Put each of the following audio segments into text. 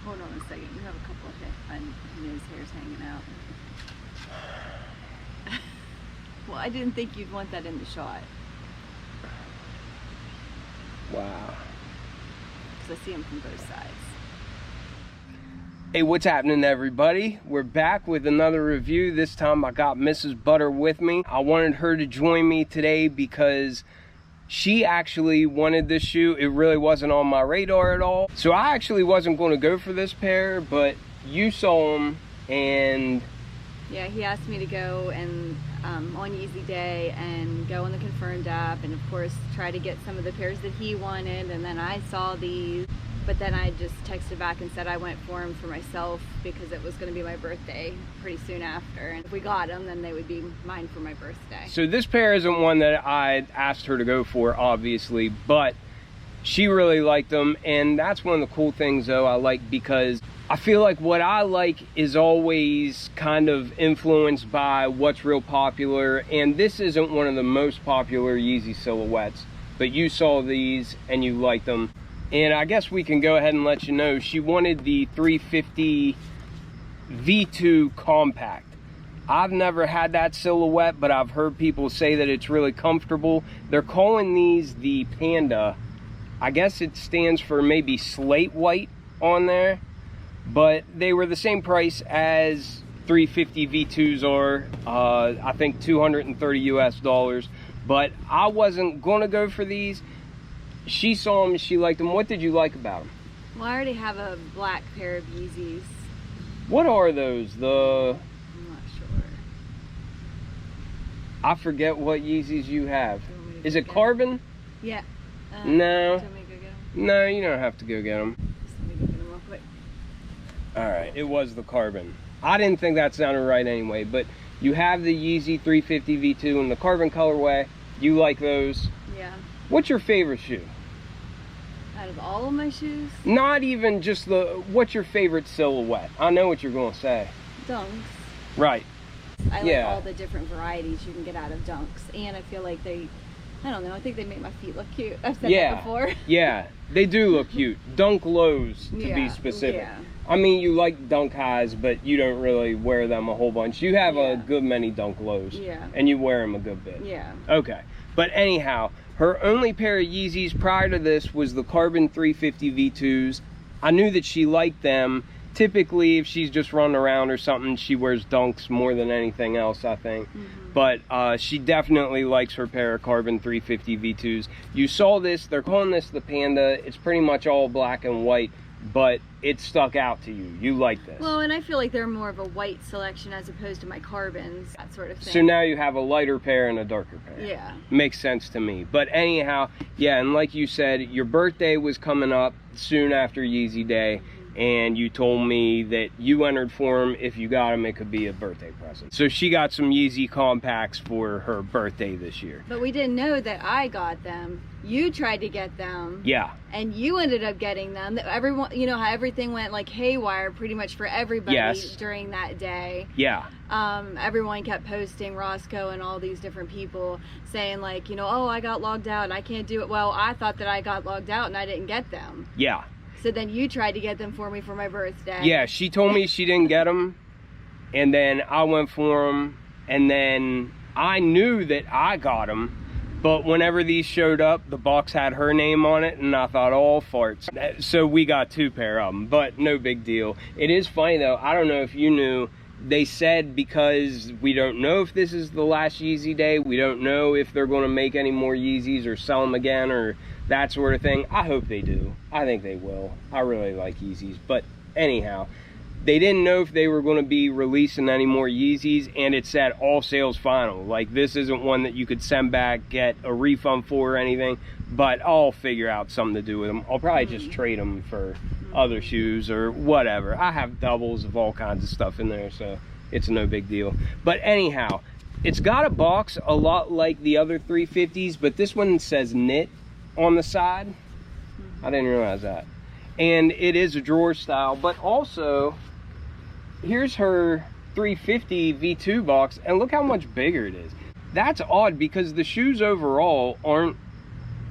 hold on a second. You have a couple of nose hairs hanging out. Well, I didn't think you'd want that in the shot. Wow. Because I see them from both sides. Hey, what's happening, everybody? We're back with another review. This time I got Mrs. Butter with me. I wanted her to join me today because she actually wanted this shoe. It really wasn't on my radar at all. So I actually wasn't going to go for this pair, but you saw them and... Yeah, he asked me to go and on YEEZY Day and go on the Confirmed app and of course try to get some of the pairs that he wanted, and then I saw these, but then I just texted back and said I went for them for myself because it was going to be my birthday pretty soon after, and if we got them then they would be mine for my birthday. So this pair isn't one that I asked her to go for, obviously, but she really liked them, and that's one of the cool things though I like, because I feel like what I like is always kind of influenced by what's real popular, and this isn't one of the most popular YEEZY silhouettes, but you saw these and you liked them. And I guess we can go ahead and let you know, she wanted the 350 V2 Compact. I've never had that silhouette, but I've heard people say that it's really comfortable. They're calling these the Panda. I guess it stands for maybe slate white on there. But they were the same price as 350 V2s are, I think $230 US. But I wasn't going to go for these. She saw them, she liked them. What did you like about them? Well, I already have a black pair of Yeezys. What are those? I'm not sure. I forget what Yeezys you have. Is it carbon? Yeah. No. Do you want me to go get them? No, you don't have to go get them. Just let me go get them real quick. Alright, it was the carbon. I didn't think that sounded right anyway, but you have the Yeezy 350 V2 in the carbon colorway. You like those. Yeah. What's your favorite shoe? Out of all of my shoes? Not even just what's your favorite silhouette? I know what you're going to say. Dunks. Right. I like all the different varieties you can get out of Dunks, and I feel like I don't know, I think they make my feet look cute. I've said that before. Yeah, they do look cute. Dunk lows, to be specific. Yeah. I mean, you like Dunk highs, but you don't really wear them a whole bunch. You have a good many Dunk lows. Yeah. And you wear them a good bit. Yeah. Okay. But anyhow, her only pair of Yeezys prior to this was the Carbon 350 V2s. I knew that she liked them. Typically, if she's just running around or something, she wears Dunks more than anything else, I think. But she definitely likes her pair of Carbon 350 V2s. You saw this, they're calling this the Panda. It's pretty much all black and white, but it stuck out to you. You like this. Well, and I feel like they're more of a white selection as opposed to my carbons, that sort of thing. So now you have a lighter pair and a darker pair. Yeah. Makes sense to me. But anyhow, yeah, and like you said, your birthday was coming up soon after YEEZY Day, and you told me that you entered for them. If you got them, it could be a birthday present. So she got some YEEZY Compacts for her birthday this year. But we didn't know that I got them. You tried to get them. Yeah. And you ended up getting them. Everyone, you know how everything went like haywire pretty much for everybody during that day. Yeah. Everyone kept posting, Roscoe and all these different people saying like, you know, oh, I got logged out and I can't do it. Well, I thought that I got logged out and I didn't get them. Yeah. So then you tried to get them for me for my birthday. Yeah, she told me she didn't get them, and then I went for them, and then I knew that I got them, but whenever these showed up, the box had her name on it, and I thought, oh, farts. So we got two pair of them, but no big deal. It is funny, though. I don't know if you knew, they said because we don't know if this is the last YEEZY Day, we don't know if they're going to make any more Yeezys or sell them again or that sort of thing. I hope they do. I think they will. I really like Yeezys. But anyhow, they didn't know if they were going to be releasing any more Yeezys, and it said all sales final. Like, this isn't one that you could send back, get a refund for or anything, but I'll figure out something to do with them. I'll probably just trade them for other shoes or whatever. I have doubles of all kinds of stuff in there, so it's no big deal. But anyhow, it's got a box a lot like the other 350s, but this one says knit on the side. I didn't realize that. And it is a drawer style, but also here's her 350 V2 box, and look how much bigger it is. That's odd because the shoes overall aren't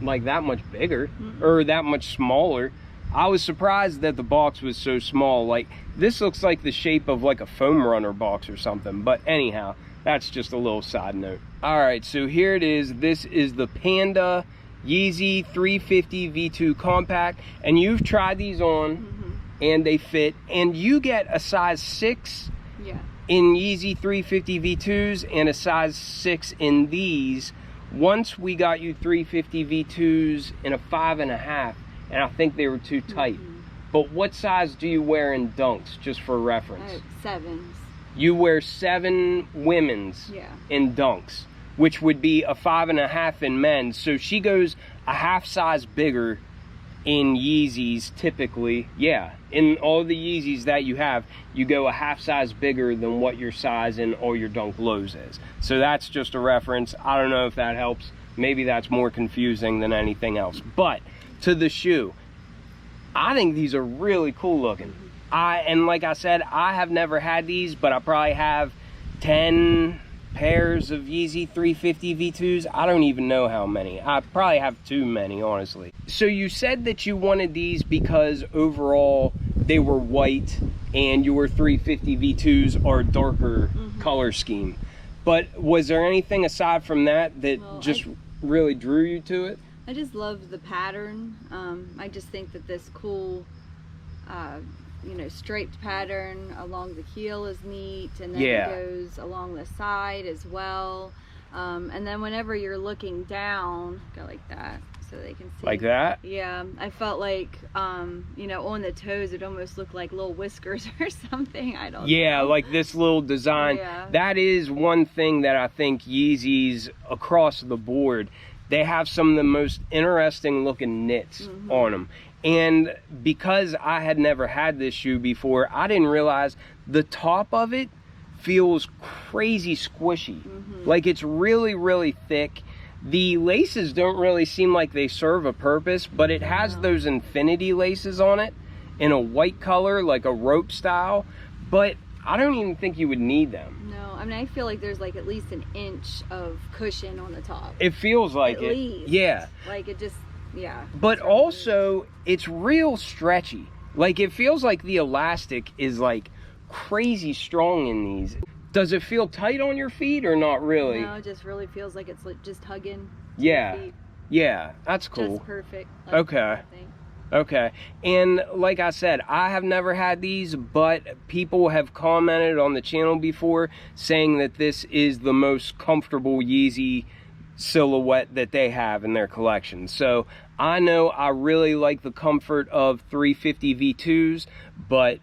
like that much bigger or that much smaller. I was surprised that the box was so small. Like, this looks like the shape of like a foam runner box or something. But anyhow, that's just a little side note. All right, so here it is. This is the Panda YEEZY 350 V2 Compact. And you've tried these on, and they fit. And you get a size 6 in YEEZY 350 V2s and a size 6 in these. Once we got you 350 V2s in a 5.5, and I think they were too tight. But what size do you wear in dunks, just for reference? 7s. You wear 7 women's in dunks, which would be a 5.5 in men's. So she goes a half size bigger in Yeezys typically. Yeah, in all the Yeezys that you have, you go a half size bigger than what your size in all your dunk lows is. So that's just a reference. I don't know if that helps. Maybe that's more confusing than anything else. But to the shoe, I think these are really cool looking. And like I said, I have never had these, but I probably have 10 pairs of YEEZY 350 V2s. I don't even know how many. I probably have too many, honestly. So you said that you wanted these because overall they were white and your 350 V2s are darker color scheme. But was there anything aside from that that really drew you to it? I just love the pattern. I just think that this cool you know, striped pattern along the heel is neat, and then it goes along the side as well. And then whenever you're looking down, go like that so they can see. Like that? Yeah, I felt like, you know, on the toes it almost looked like little whiskers or something. I don't know. Yeah, like this little design. That is one thing that I think Yeezys across the board, they have some of the most interesting looking knits on them. And because I had never had this shoe before, I didn't realize the top of it feels crazy squishy. Like, it's really, really thick. The laces don't really seem like they serve a purpose, but it has those infinity laces on it in a white color, like a rope style. But I don't even think you would need them. No, I mean, I feel like there's like at least an inch of cushion on the top. It feels like it. At least. Yeah. Like it just... Yeah. But also, it's real stretchy. Like, it feels like the elastic is like crazy strong in these. Does it feel tight on your feet or not really? No, it just really feels like it's like just hugging. Yeah. Yeah, that's cool. Just perfect. Like, okay. Okay. And like I said, I have never had these, but people have commented on the channel before saying that this is the most comfortable Yeezy silhouette that they have in their collection. So I know I really like the comfort of 350 V2s, but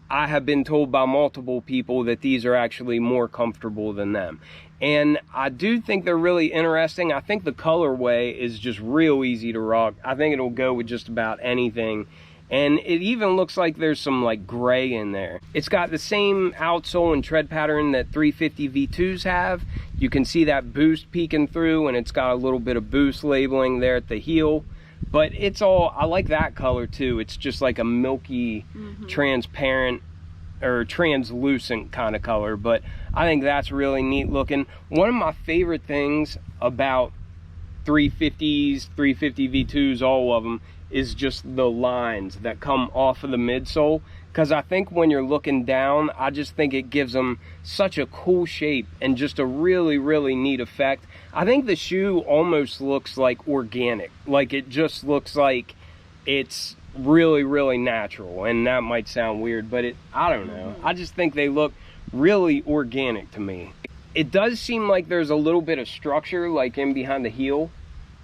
I have been told by multiple people that these are actually more comfortable than them. And I do think they're really interesting. I think the colorway is just real easy to rock. I think it'll go with just about anything. And it even looks like there's some like gray in there. It's got the same outsole and tread pattern that 350 V2s have. You can see that boost peeking through, and it's got a little bit of boost labeling there at the heel. But it's all, I like that color too. It's just like a milky, transparent or translucent kind of color. But I think that's really neat looking. One of my favorite things about 350s, 350 V2s, all of them, is just the lines that come off of the midsole, because I think when you're looking down, I just think it gives them such a cool shape and just a really, really neat effect. I think the shoe almost looks like organic. Like, it just looks like it's really, really natural, and that might sound weird, but I don't know. I just think they look really organic to me. It does seem like there's a little bit of structure like in behind the heel.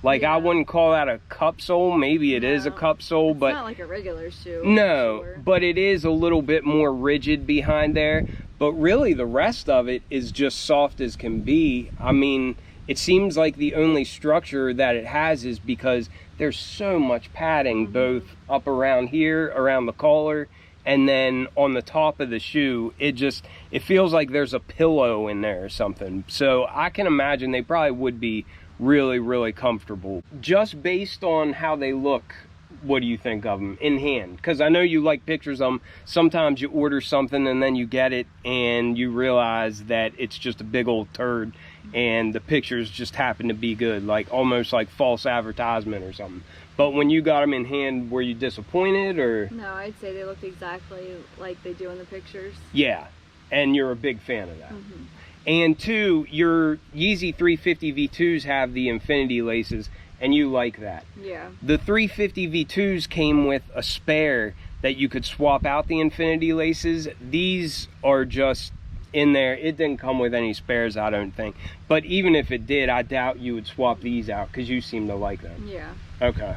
Like, I wouldn't call that a cup sole. Maybe it is a cup sole, but... It's not like a regular shoe. No, but it is a little bit more rigid behind there. But really, the rest of it is just soft as can be. I mean, it seems like the only structure that it has is because there's so much padding, both up around here, around the collar, and then on the top of the shoe. It feels like there's a pillow in there or something. So I can imagine they probably would be really, really comfortable. Just based on how they look, what do you think of them in hand? Because I know you like pictures of them. Sometimes you order something and then you get it and you realize that it's just a big old turd and the pictures just happen to be good, like almost like false advertisement or something. But when you got them in hand, were you disappointed or? No, I'd say they looked exactly like they do in the pictures. Yeah, and you're a big fan of that. Mm-hmm. And two, your Yeezy 350 V2s have the infinity laces, and you like that. Yeah. The 350 V2s came with a spare that you could swap out the infinity laces. These are just in there. It didn't come with any spares, I don't think. But even if it did, I doubt you would swap these out because you seem to like them. Yeah. Okay.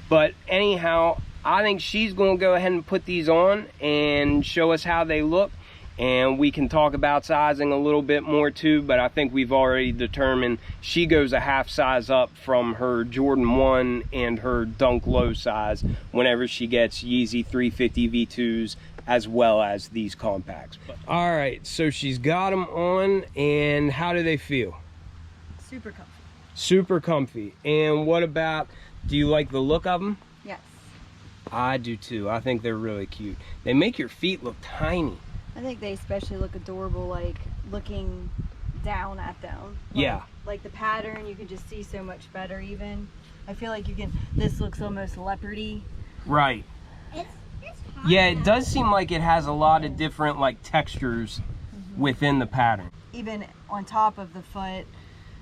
But anyhow, I think she's going to go ahead and put these on and show us how they look. And we can talk about sizing a little bit more too, but I think we've already determined she goes a half size up from her Jordan 1 and her Dunk Low size whenever she gets Yeezy 350 V2s as well as these compacts. All right, so she's got them on, and how do they feel? Super comfy. Super comfy. And what about, do you like the look of them? Yes. I do too. I think they're really cute. They make your feet look tiny. I think they especially look adorable, like looking down at them. Yeah. Like the pattern, you can just see so much better even. I feel like you can, this looks almost leopardy. Right. It's Yeah, it does seem like it has a lot of different like textures within the pattern. Even on top of the foot,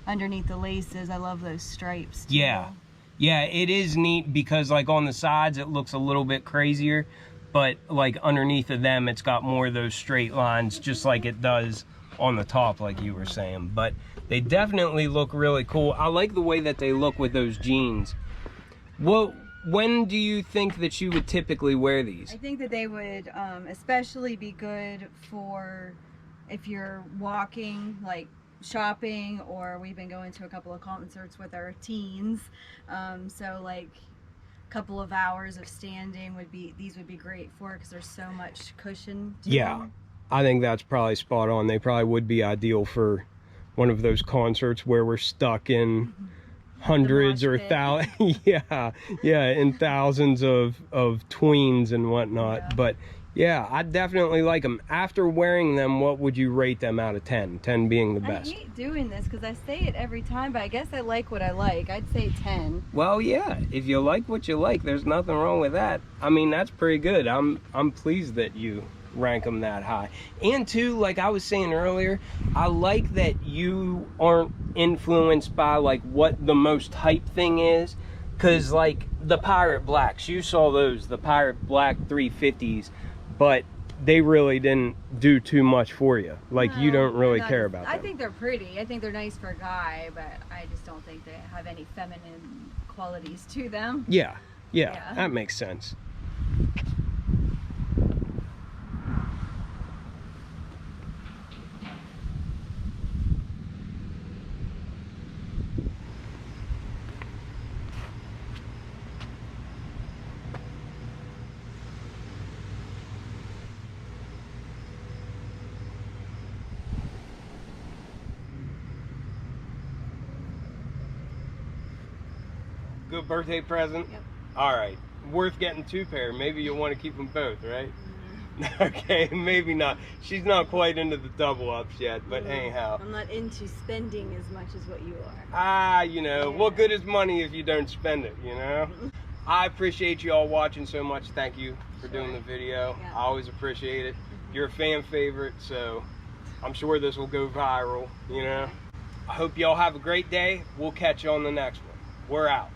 underneath the laces, I love those stripes too. Yeah. Yeah, it is neat because like on the sides it looks a little bit crazier, but like underneath of them it's got more of those straight lines just like it does on the top like you were saying. But they definitely look really cool. I like the way that they look with those jeans. Well, when do you think that you would typically wear these? I think that they would especially be good for if you're walking, like shopping, or we've been going to a couple of concerts with our teens. So like a couple of hours of standing these would be great for, because there's so much cushion to Yeah, them. I think that's probably spot on. They probably would be ideal for one of those concerts where we're stuck in hundreds or thousands, in thousands of tweens and whatnot. Yeah. But yeah, I definitely like them. After wearing them, what would you rate them out of 10? 10 being the best. I hate doing this because I say it every time, but I guess I like what I like. I'd say 10. Well, yeah, if you like what you like, there's nothing wrong with that. I mean, that's pretty good. I'm pleased that you rank them that high. And two, like I was saying earlier, I like that you aren't influenced by like what the most hype thing is, because like the Pirate Blacks, you saw those, the Pirate Black 350s, but they really didn't do too much for you. Like you don't really care about them. I think they're pretty. I think they're nice for a guy, but I just don't think they have any feminine qualities to them. Yeah, Yeah. that makes sense. Good birthday present? Yep. All right. Worth getting 2 pair. Maybe you'll want to keep them both, right? Okay, maybe not. She's not quite into the double ups yet, but anyhow. I'm not into spending as much as what you are. You know, what good is money if you don't spend it, you know? I appreciate you all watching so much. Thank you for doing the video. Yeah. I always appreciate it. You're a fan favorite, so I'm sure this will go viral, you know? I hope y'all have a great day. We'll catch you on the next one. We're out.